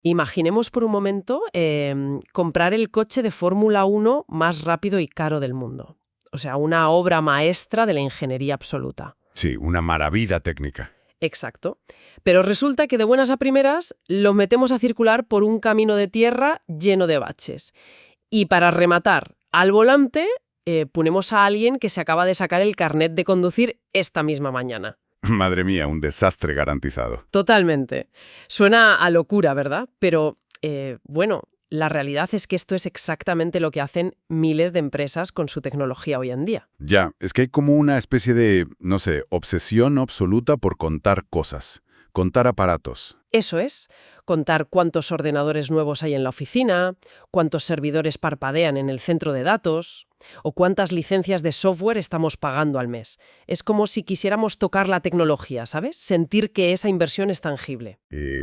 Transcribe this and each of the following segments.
Imaginemos por un momento comprar el coche de Fórmula 1 más rápido y caro del mundo. O sea, una obra maestra de la ingeniería absoluta. Sí, una maravilla técnica. Exacto. Pero resulta que de buenas a primeras lo metemos a circular por un camino de tierra lleno de baches. Y para rematar, al volante ponemos a alguien que se acaba de sacar el carnet de conducir esta misma mañana. Madre mía, un desastre garantizado. Totalmente. Suena a locura, ¿verdad? Pero, bueno, la realidad es que esto es exactamente lo que hacen miles de empresas con su tecnología hoy en día. Ya, es que hay como una especie de, no sé, obsesión absoluta por contar cosas, contar aparatos. Eso es, contar cuántos ordenadores nuevos hay en la oficina, cuántos servidores parpadean en el centro de datos o cuántas licencias de software estamos pagando al mes. Es como si quisiéramos tocar la tecnología, ¿sabes? Sentir que esa inversión es tangible.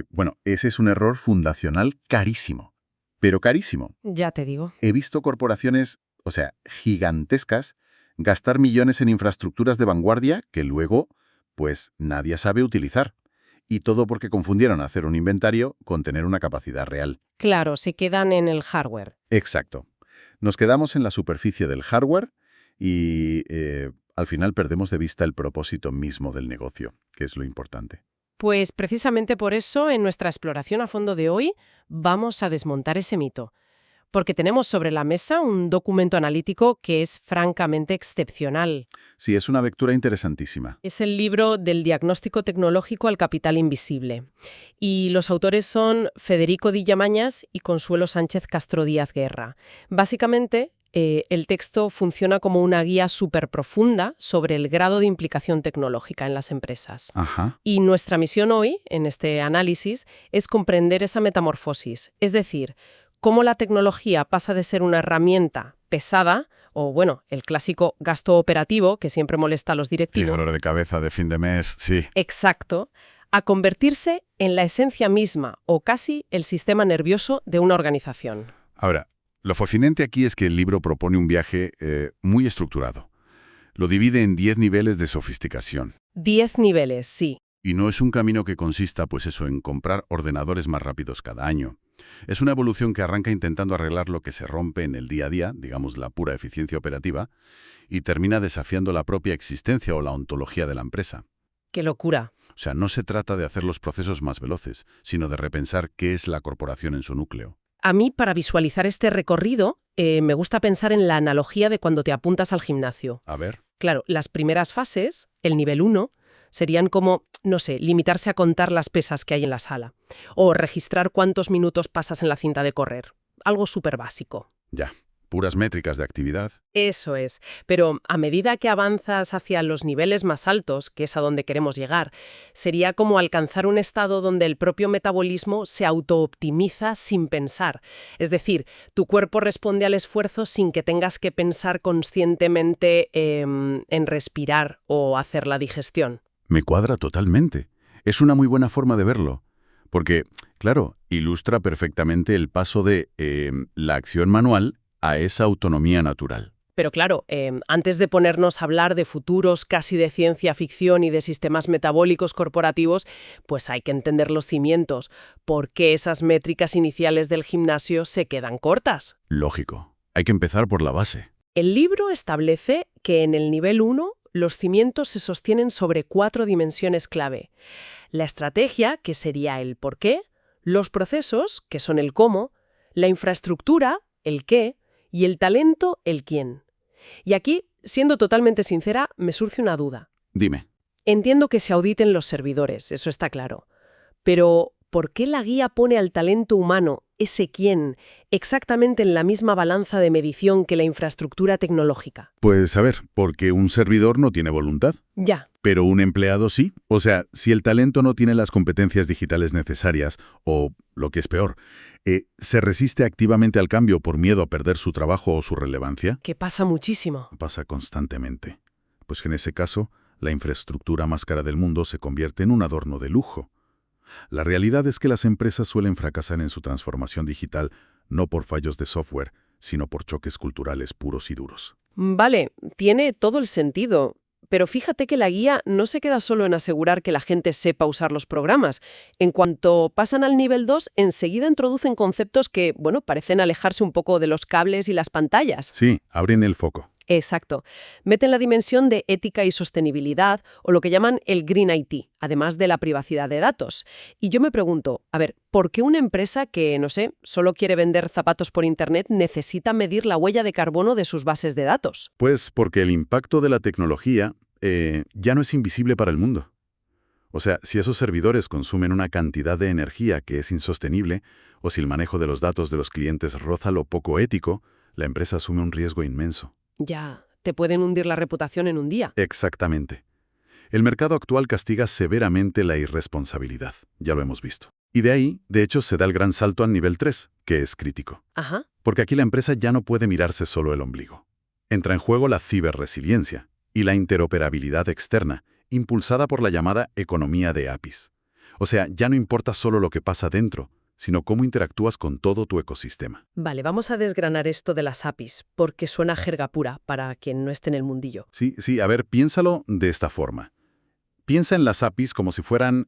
Bueno, ese es un error fundacional carísimo, pero carísimo. Ya te digo. He visto corporaciones, o sea, gigantescas, gastar millones en infraestructuras de vanguardia que luego, pues, nadie sabe utilizar. Y todo porque confundieron hacer un inventario con tener una capacidad real. Claro, se quedan en el hardware. Exacto. Nos quedamos en la superficie del hardware y al final perdemos de vista el propósito mismo del negocio, que es lo importante. Pues precisamente por eso, en nuestra exploración a fondo de hoy, vamos a desmontar ese mito. Porque tenemos sobre la mesa un documento analítico que es francamente excepcional. Sí, es una lectura interesantísima. Es el libro del diagnóstico tecnológico al capital invisible. Y los autores son Federico Di Llamañas y Consuelo Sánchez Castro Díaz Guerra. Básicamente, el texto funciona como una guía súper profunda sobre el grado de implicación tecnológica en las empresas. Ajá. Y nuestra misión hoy, en este análisis, es comprender esa metamorfosis, es decir, cómo la tecnología pasa de ser una herramienta pesada, o bueno, el clásico gasto operativo que siempre molesta a los Sí, directivos. dolor de cabeza de fin de mes, sí. Exacto, a convertirse en la esencia misma o casi el sistema nervioso de una organización. Ahora, lo fascinante aquí es que el libro propone un viaje muy estructurado. Lo divide en 10 niveles de sofisticación. 10 niveles, sí. Y no es un camino que consista, pues eso, en comprar ordenadores más rápidos cada año. Es una evolución que arranca intentando arreglar lo que se rompe en el día a día, digamos la pura eficiencia operativa, y termina desafiando la propia existencia o la ontología de la empresa. ¡Qué locura! O sea, no se trata de hacer los procesos más veloces, sino de repensar qué es la corporación en su núcleo. A mí, para visualizar este recorrido, me gusta pensar en la analogía de cuando te apuntas al gimnasio. A ver. Claro, las primeras fases, el nivel 1, serían como, no sé, limitarse a contar las pesas que hay en la sala. O registrar cuántos minutos pasas en la cinta de correr. Algo súper básico. Ya, puras métricas de actividad. Eso es. Pero a medida que avanzas hacia los niveles más altos, que es a donde queremos llegar, sería como alcanzar un estado donde el propio metabolismo se autooptimiza sin pensar. Es decir, tu cuerpo responde al esfuerzo sin que tengas que pensar conscientemente en respirar o hacer la digestión. Me cuadra totalmente. Es una muy buena forma de verlo. Porque, claro, ilustra perfectamente el paso de la acción manual a esa autonomía natural. Pero claro, antes de ponernos a hablar de futuros casi de ciencia ficción y de sistemas metabólicos corporativos, pues hay que entender los cimientos. ¿Por qué esas métricas iniciales del gimnasio se quedan cortas? Lógico. Hay que empezar por la base. El libro establece que en el nivel 1 los cimientos se sostienen sobre 4 dimensiones clave. La estrategia, que sería el por qué, los procesos, que son el cómo, la infraestructura, el qué, y el talento, el quién. Y aquí, siendo totalmente sincera, me surge una duda. Dime. Entiendo que se auditen los servidores, eso está claro. Pero, ¿por qué la guía pone al talento humano, ese quién, exactamente en la misma balanza de medición que la infraestructura tecnológica? Pues a ver, porque un servidor no tiene voluntad. Ya. Pero un empleado sí. O sea, si el talento no tiene las competencias digitales necesarias, o, lo que es peor, se resiste activamente al cambio por miedo a perder su trabajo o su relevancia. Que pasa muchísimo. Pasa constantemente. Pues en ese caso, la infraestructura más cara del mundo se convierte en un adorno de lujo. La realidad es que las empresas suelen fracasar en su transformación digital no por fallos de software, sino por choques culturales puros y duros. Vale, tiene todo el sentido. pero fíjate que la guía no se queda solo en asegurar que la gente sepa usar los programas. En cuanto pasan al nivel 2, enseguida introducen conceptos que, bueno, parecen alejarse un poco de los cables y las pantallas. Sí, abren el foco. Exacto. Meten la dimensión de ética y sostenibilidad, o lo que llaman el Green IT, además de la privacidad de datos. Y yo me pregunto, a ver, ¿por qué una empresa que, no sé, solo quiere vender zapatos por Internet necesita medir la huella de carbono de sus bases de datos? Pues porque el impacto de la tecnología ya no es invisible para el mundo. O sea, si esos servidores consumen una cantidad de energía que es insostenible, o si el manejo de los datos de los clientes roza lo poco ético, la empresa asume un riesgo inmenso. Ya, te pueden hundir la reputación en un día. Exactamente. El mercado actual castiga severamente la irresponsabilidad, ya lo hemos visto. Y de ahí, de hecho, se da el gran salto al nivel 3, que es crítico. Ajá. Porque aquí la empresa ya no puede mirarse solo el ombligo. Entra en juego la ciberresiliencia y la interoperabilidad externa, impulsada por la llamada economía de APIs. O sea, ya no importa solo lo que pasa dentro, sino cómo interactúas con todo tu ecosistema. Vale, vamos a desgranar esto de las APIs, porque suena jerga pura para quien no esté en el mundillo. Sí, a ver, piénsalo de esta forma. Piensa en las APIs como si fueran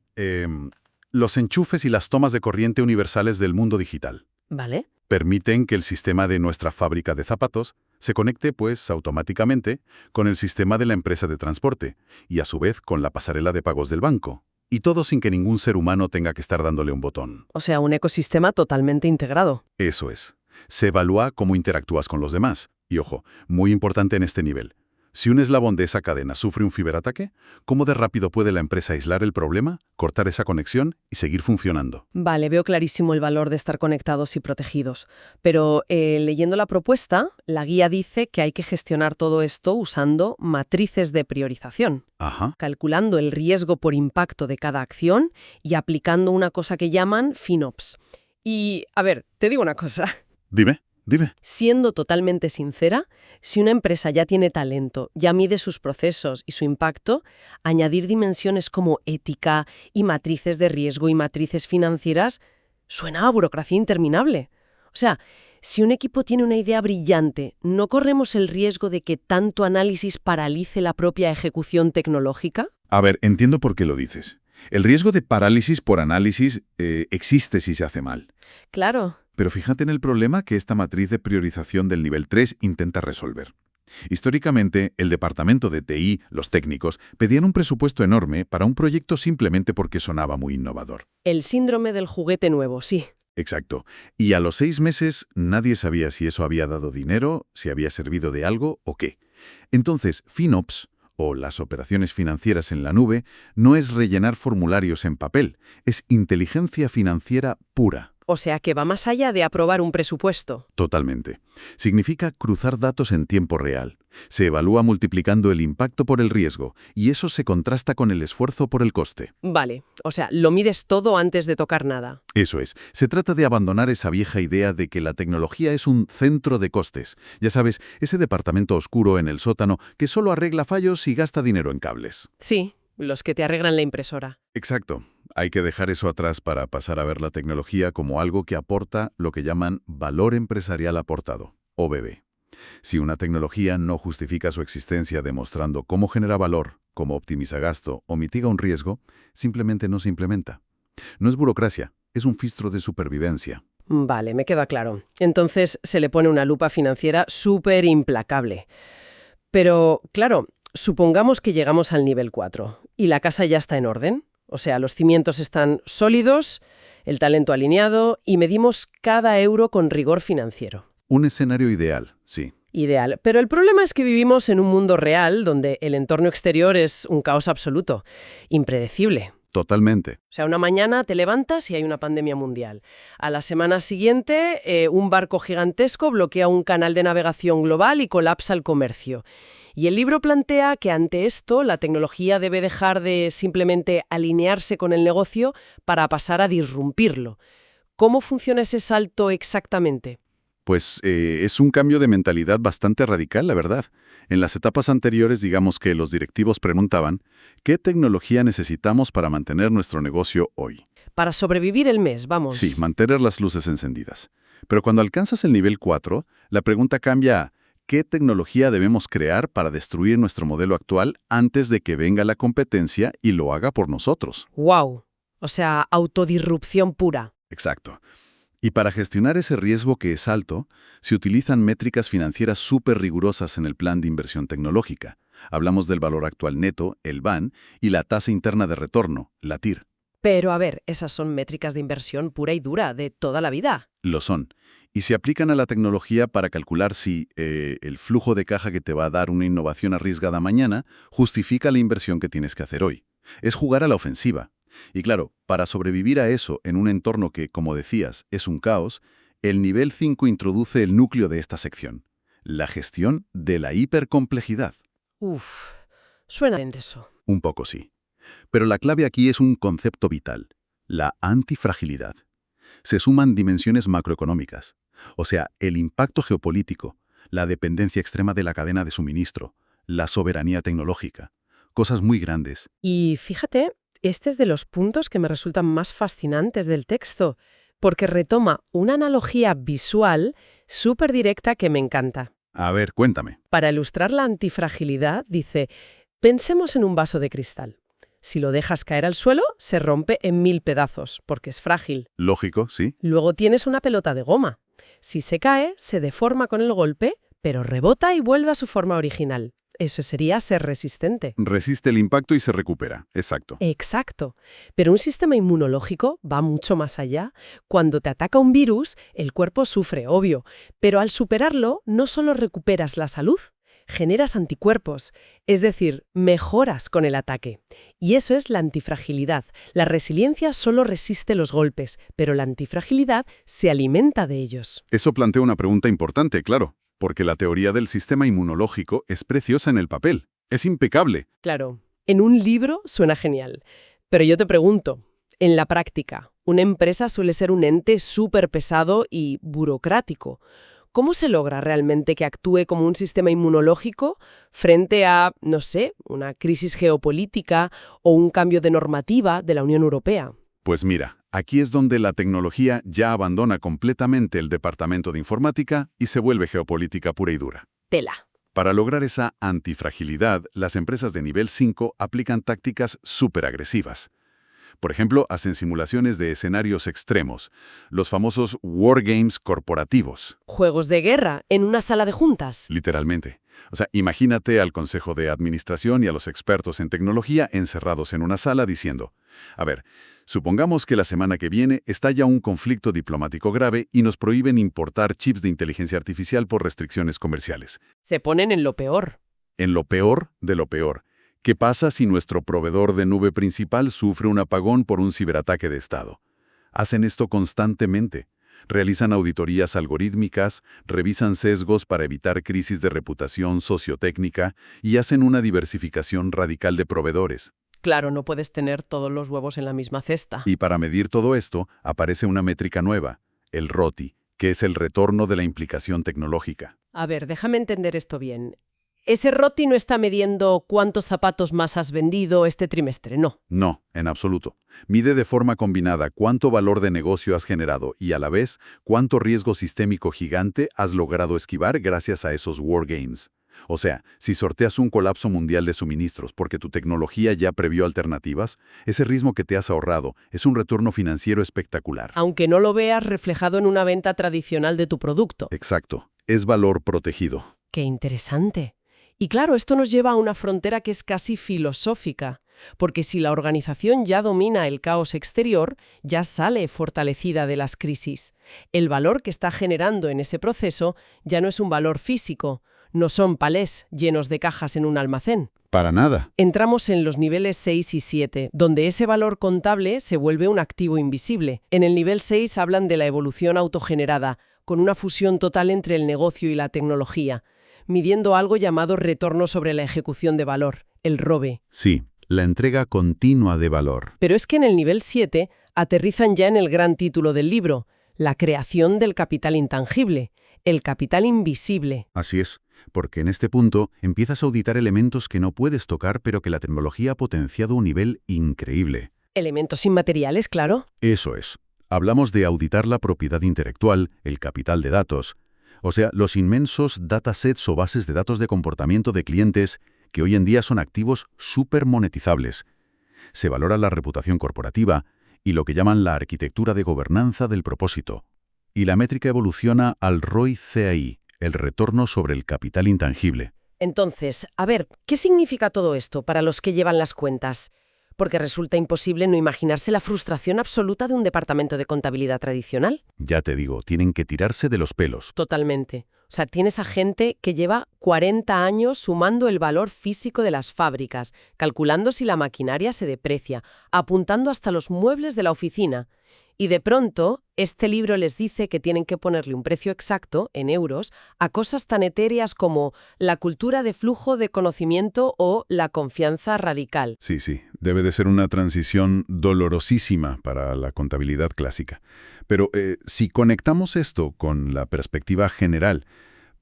los enchufes y las tomas de corriente universales del mundo digital. ¿Vale? Permiten que el sistema de nuestra fábrica de zapatos se conecte, pues, automáticamente con el sistema de la empresa de transporte y, a su vez, con la pasarela de pagos del banco. Y todo sin que ningún ser humano tenga que estar dándole un botón. O sea, un ecosistema totalmente integrado. Eso es. Se evalúa cómo interactúas con los demás. Y ojo, muy importante en este nivel. Si un eslabón de esa cadena sufre un ciberataque, ¿cómo de rápido puede la empresa aislar el problema, cortar esa conexión y seguir funcionando? Vale, veo clarísimo el valor de estar conectados y protegidos. Pero leyendo la propuesta, la guía dice que hay que gestionar todo esto usando matrices de priorización, Ajá. calculando el riesgo por impacto de cada acción y aplicando una cosa que llaman FinOps. Y, a ver, te digo una cosa. Dime. Siendo totalmente sincera, si una empresa ya tiene talento, ya mide sus procesos y su impacto, añadir dimensiones como ética y matrices de riesgo y matrices financieras suena a burocracia interminable. O sea, si un equipo tiene una idea brillante, ¿no corremos el riesgo de que tanto análisis paralice la propia ejecución tecnológica? A ver, entiendo por qué lo dices. El riesgo de parálisis por análisis existe si se hace mal. Claro. Pero fíjate en el problema que esta matriz de priorización del nivel 3 intenta resolver. Históricamente, el departamento de TI, los técnicos, pedían un presupuesto enorme para un proyecto simplemente porque sonaba muy innovador. El síndrome del juguete nuevo, sí. Exacto. Y a los 6 meses nadie sabía si eso había dado dinero, si había servido de algo o qué. Entonces, FinOps, o las operaciones financieras en la nube, no es rellenar formularios en papel, es inteligencia financiera pura. O sea, que va más allá de aprobar un presupuesto. Totalmente. Significa cruzar datos en tiempo real. Se evalúa multiplicando el impacto por el riesgo, y eso se contrasta con el esfuerzo por el coste. Vale, o sea, lo mides todo antes de tocar nada. Eso es. Se trata de abandonar esa vieja idea de que la tecnología es un centro de costes. Ya sabes, ese departamento oscuro en el sótano que solo arregla fallos y gasta dinero en cables. Sí, los que te arreglan la impresora. Exacto. Hay que dejar eso atrás para pasar a ver la tecnología como algo que aporta lo que llaman valor empresarial aportado, OBB. Si una tecnología no justifica su existencia demostrando cómo genera valor, cómo optimiza gasto o mitiga un riesgo, simplemente no se implementa. No es burocracia, es un filtro de supervivencia. Vale, me queda claro. Entonces se le pone una lupa financiera súper implacable. Pero, claro, supongamos que llegamos al nivel 4 y la casa ya está en orden. O sea, los cimientos están sólidos, el talento alineado y medimos cada euro con rigor financiero. Un escenario ideal, sí. Ideal. Pero el problema es que vivimos en un mundo real donde el entorno exterior es un caos absoluto, impredecible. Totalmente. O sea, una mañana te levantas y hay una pandemia mundial. A la semana siguiente, un barco gigantesco bloquea un canal de navegación global y colapsa el comercio. Y el libro plantea que ante esto la tecnología debe dejar de simplemente alinearse con el negocio para pasar a disrumpirlo. ¿Cómo funciona ese salto exactamente? Pues es un cambio de mentalidad bastante radical, la verdad. En las etapas anteriores, digamos que los directivos preguntaban, ¿qué tecnología necesitamos para mantener nuestro negocio hoy? Para sobrevivir el mes, vamos. Sí, mantener las luces encendidas. Pero cuando alcanzas el nivel 4, la pregunta cambia a qué tecnología debemos crear para destruir nuestro modelo actual antes de que venga la competencia y lo haga por nosotros. ¡Wow! O sea, autodisrupción pura. Exacto. Y para gestionar ese riesgo que es alto, se utilizan métricas financieras súper rigurosas en el plan de inversión tecnológica. Hablamos del valor actual neto, el VAN, y la tasa interna de retorno, la TIR. Pero a ver, esas son métricas de inversión pura y dura, de toda la vida. Lo son. Y se aplican a la tecnología para calcular si el flujo de caja que te va a dar una innovación arriesgada mañana justifica la inversión que tienes que hacer hoy. Es jugar a la ofensiva. Y claro, para sobrevivir a eso en un entorno que, como decías, es un caos, el nivel 5 introduce el núcleo de esta sección, la gestión de la hipercomplejidad. Uf, suena denso. Un poco sí. Pero la clave aquí es un concepto vital, la antifragilidad. Se suman dimensiones macroeconómicas, o sea, el impacto geopolítico, la dependencia extrema de la cadena de suministro, la soberanía tecnológica, cosas muy grandes. Y fíjate, este es de los puntos que me resultan más fascinantes del texto, porque retoma una analogía visual súper directa que me encanta. A ver, cuéntame. Para ilustrar la antifragilidad, dice, pensemos en un vaso de cristal. Si lo dejas caer al suelo, se rompe en 1000 pedazos, porque es frágil. Lógico, sí. Luego tienes una pelota de goma. Si se cae, se deforma con el golpe, pero rebota y vuelve a su forma original. Eso sería ser resistente. Resiste el impacto y se recupera. Exacto. Exacto. Pero un sistema inmunológico va mucho más allá. Cuando te ataca un virus, el cuerpo sufre, obvio. Pero al superarlo, no solo recuperas la salud, generas anticuerpos, es decir, mejoras con el ataque. Y eso es la antifragilidad. La resiliencia solo resiste los golpes, pero la antifragilidad se alimenta de ellos. Eso plantea una pregunta importante, claro, porque la teoría del sistema inmunológico es preciosa en el papel. Es impecable. Claro, en un libro suena genial. Pero yo te pregunto, en la práctica, una empresa suele ser un ente súper pesado y burocrático. ¿Cómo se logra realmente que actúe como un sistema inmunológico frente a, no sé, una crisis geopolítica o un cambio de normativa de la Unión Europea? Pues mira, aquí es donde la tecnología ya abandona completamente el departamento de informática y se vuelve geopolítica pura y dura. Tela. Para lograr esa antifragilidad, las empresas de nivel 5 aplican tácticas súper agresivas. Por ejemplo, hacen simulaciones de escenarios extremos, los famosos wargames corporativos. Juegos de guerra en una sala de juntas. Literalmente. O sea, imagínate al consejo de administración y a los expertos en tecnología encerrados en una sala diciendo, a ver, supongamos que la semana que viene estalla un conflicto diplomático grave y nos prohíben importar chips de inteligencia artificial por restricciones comerciales. Se ponen en lo peor. En lo peor de lo peor. ¿Qué pasa si nuestro proveedor de nube principal sufre un apagón por un ciberataque de Estado? Hacen esto constantemente. Realizan auditorías algorítmicas, revisan sesgos para evitar crisis de reputación sociotécnica y hacen una diversificación radical de proveedores. Claro, no puedes tener todos los huevos en la misma cesta. Y para medir todo esto, aparece una métrica nueva, el ROTI, que es el retorno de la implicación tecnológica. A ver, déjame entender esto bien. Ese ROTI no está midiendo cuántos zapatos más has vendido este trimestre, no. No, en absoluto. Mide de forma combinada cuánto valor de negocio has generado y a la vez cuánto riesgo sistémico gigante has logrado esquivar gracias a esos wargames. O sea, si sorteas un colapso mundial de suministros porque tu tecnología ya previó alternativas, ese riesgo que te has ahorrado es un retorno financiero espectacular. Aunque no lo veas reflejado en una venta tradicional de tu producto. Exacto. Es valor protegido. ¡Qué interesante! Y claro, esto nos lleva a una frontera que es casi filosófica, porque si la organización ya domina el caos exterior, ya sale fortalecida de las crisis. El valor que está generando en ese proceso ya no es un valor físico, no son palés llenos de cajas en un almacén. Para nada. Entramos en los niveles 6 y 7, donde ese valor contable se vuelve un activo invisible. En el nivel 6 hablan de la evolución autogenerada, con una fusión total entre el negocio y la tecnología, midiendo algo llamado retorno sobre la ejecución de valor, el ROVE. Sí, la entrega continua de valor. Pero es que en el nivel 7 aterrizan ya en el gran título del libro, la creación del capital intangible, el capital invisible. Así es, porque en este punto empiezas a auditar elementos que no puedes tocar pero que la tecnología ha potenciado a un nivel increíble. Elementos inmateriales, claro. Eso es. Hablamos de auditar la propiedad intelectual, el capital de datos. O sea, los inmensos datasets o bases de datos de comportamiento de clientes que hoy en día son activos súper monetizables. Se valora la reputación corporativa y lo que llaman la arquitectura de gobernanza del propósito. Y la métrica evoluciona al ROI-CAI, el retorno sobre el capital intangible. Entonces, a ver, ¿qué significa todo esto para los que llevan las cuentas? Porque resulta imposible no imaginarse la frustración absoluta de un departamento de contabilidad tradicional. Ya te digo, tienen que tirarse de los pelos. Totalmente. O sea, tienes a gente que lleva 40 años sumando el valor físico de las fábricas, calculando si la maquinaria se deprecia, apuntando hasta los muebles de la oficina. Y de pronto, este libro les dice que tienen que ponerle un precio exacto, en euros, a cosas tan etéreas como la cultura de flujo de conocimiento o la confianza radical. Sí, debe de ser una transición dolorosísima para la contabilidad clásica. Pero si conectamos esto con la perspectiva general,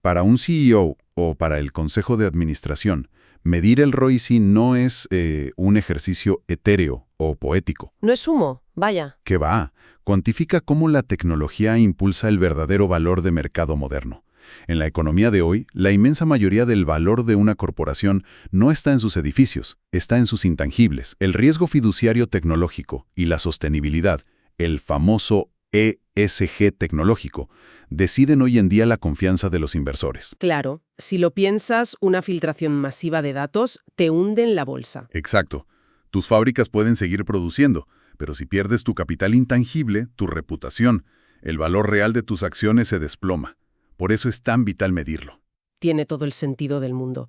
para un CEO o para el Consejo de Administración, medir el ROIC no es un ejercicio etéreo o poético. No es humo, vaya. ¿Qué va? Cuantifica cómo la tecnología impulsa el verdadero valor de mercado moderno. En la economía de hoy, la inmensa mayoría del valor de una corporación no está en sus edificios, está en sus intangibles. El riesgo fiduciario tecnológico y la sostenibilidad, el famoso ESG tecnológico, deciden hoy en día la confianza de los inversores. Claro, si lo piensas, una filtración masiva de datos te hunde en la bolsa. Exacto. Tus fábricas pueden seguir produciendo, pero si pierdes tu capital intangible, tu reputación, el valor real de tus acciones se desploma. Por eso es tan vital medirlo. Tiene todo el sentido del mundo.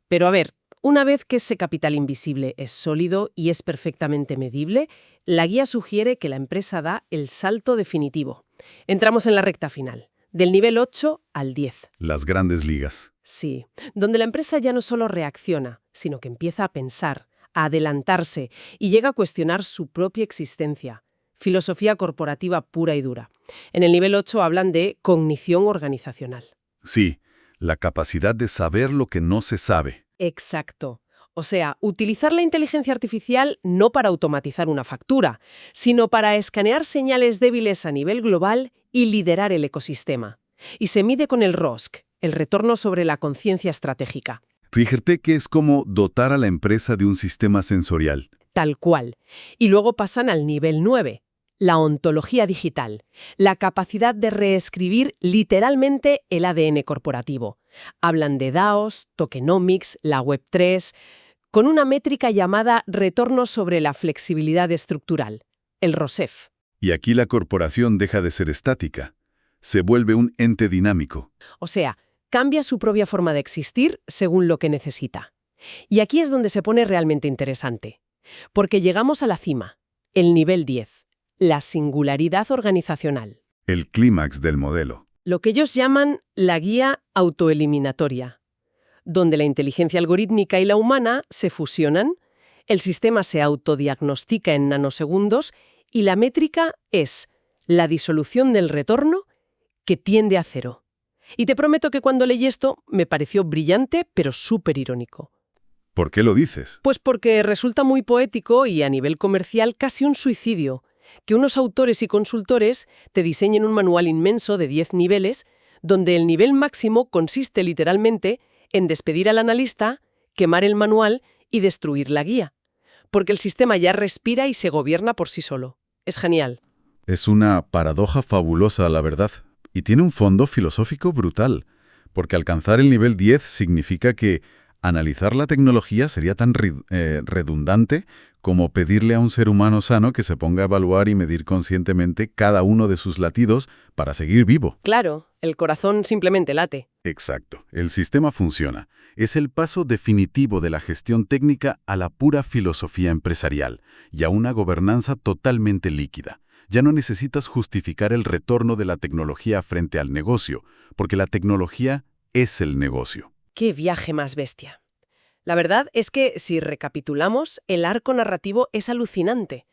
Pero a ver, una vez que ese capital invisible es sólido y es perfectamente medible, la guía sugiere que la empresa da el salto definitivo. Entramos en la recta final, del nivel 8 al 10. Las grandes ligas. Sí, donde la empresa ya no solo reacciona, sino que empieza a pensar, a adelantarse y llega a cuestionar su propia existencia. Filosofía corporativa pura y dura. En el nivel 8 hablan de cognición organizacional. Sí, la capacidad de saber lo que no se sabe. Exacto. O sea, utilizar la inteligencia artificial no para automatizar una factura, sino para escanear señales débiles a nivel global y liderar el ecosistema. Y se mide con el ROSC, el retorno sobre la conciencia estratégica. Fíjate que es como dotar a la empresa de un sistema sensorial. Tal cual. Y luego pasan al nivel 9, la ontología digital, la capacidad de reescribir literalmente el ADN corporativo. Hablan de DAOs, tokenomics, la Web3, con una métrica llamada retorno sobre la flexibilidad estructural, el ROSEF. Y aquí la corporación deja de ser estática. Se vuelve un ente dinámico. O sea, cambia su propia forma de existir según lo que necesita. Y aquí es donde se pone realmente interesante. Porque llegamos a la cima, el nivel 10, la singularidad organizacional. El clímax del modelo. Lo que ellos llaman la guía autoeliminatoria, donde la inteligencia algorítmica y la humana se fusionan, el sistema se autodiagnostica en nanosegundos y la métrica es la disolución del retorno que tiende a cero. Y te prometo que cuando leí esto me pareció brillante, pero súper irónico. ¿Por qué lo dices? Pues porque resulta muy poético y a nivel comercial casi un suicidio, que unos autores y consultores te diseñen un manual inmenso de 10 niveles, donde el nivel máximo consiste literalmente en despedir al analista, quemar el manual y destruir la guía. Porque el sistema ya respira y se gobierna por sí solo. Es genial. Es una paradoja fabulosa, la verdad. Y tiene un fondo filosófico brutal, porque alcanzar el nivel 10 significa que analizar la tecnología sería tan redundante como pedirle a un ser humano sano que se ponga a evaluar y medir conscientemente cada uno de sus latidos para seguir vivo. Claro, el corazón simplemente late. Exacto. El sistema funciona. Es el paso definitivo de la gestión técnica a la pura filosofía empresarial y a una gobernanza totalmente líquida. Ya no necesitas justificar el retorno de la tecnología frente al negocio, porque la tecnología es el negocio. ¡Qué viaje más bestia! La verdad es que, si recapitulamos, el arco narrativo es alucinante.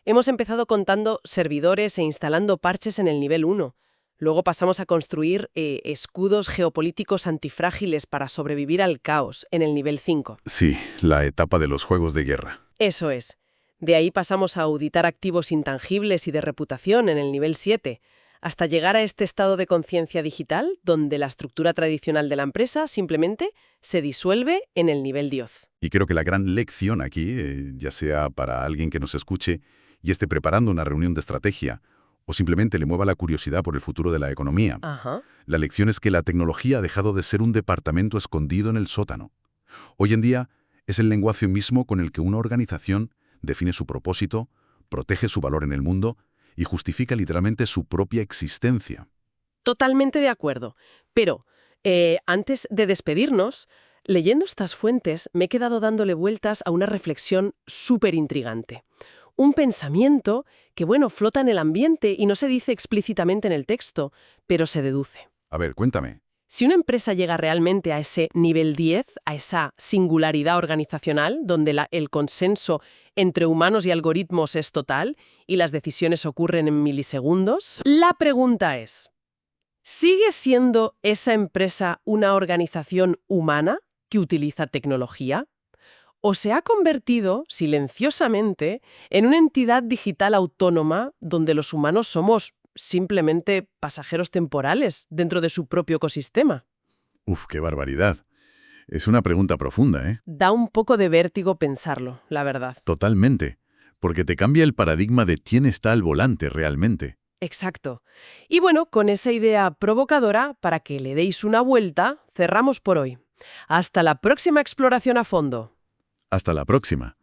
Hemos empezado contando servidores e instalando parches en el nivel 1. Luego pasamos a construir escudos geopolíticos antifrágiles para sobrevivir al caos en el nivel 5. Sí, la etapa de los juegos de guerra. Eso es. De ahí pasamos a auditar activos intangibles y de reputación en el nivel 7, hasta llegar a este estado de conciencia digital donde la estructura tradicional de la empresa simplemente se disuelve en el nivel Dios. Y creo que la gran lección aquí, ya sea para alguien que nos escuche y esté preparando una reunión de estrategia, o simplemente le mueva la curiosidad por el futuro de la economía, Ajá. la lección es que la tecnología ha dejado de ser un departamento escondido en el sótano. Hoy en día es el lenguaje mismo con el que una organización define su propósito, protege su valor en el mundo y justifica literalmente su propia existencia. Totalmente de acuerdo. Pero, antes de despedirnos, leyendo estas fuentes me he quedado dándole vueltas a una reflexión súper intrigante. Un pensamiento que, bueno, flota en el ambiente y no se dice explícitamente en el texto, pero se deduce. A ver, cuéntame. Si una empresa llega realmente a ese nivel 10, a esa singularidad organizacional, donde el consenso entre humanos y algoritmos es total y las decisiones ocurren en milisegundos, la pregunta es, ¿sigue siendo esa empresa una organización humana que utiliza tecnología? ¿O se ha convertido, silenciosamente, en una entidad digital autónoma donde los humanos somos simplemente pasajeros temporales dentro de su propio ecosistema? Uf, qué barbaridad. Es una pregunta profunda, ¿eh? Da un poco de vértigo pensarlo, la verdad. Totalmente. Porque te cambia el paradigma de quién está al volante realmente. Exacto. Y bueno, con esa idea provocadora, para que le deis una vuelta, cerramos por hoy. Hasta la próxima exploración a fondo. Hasta la próxima.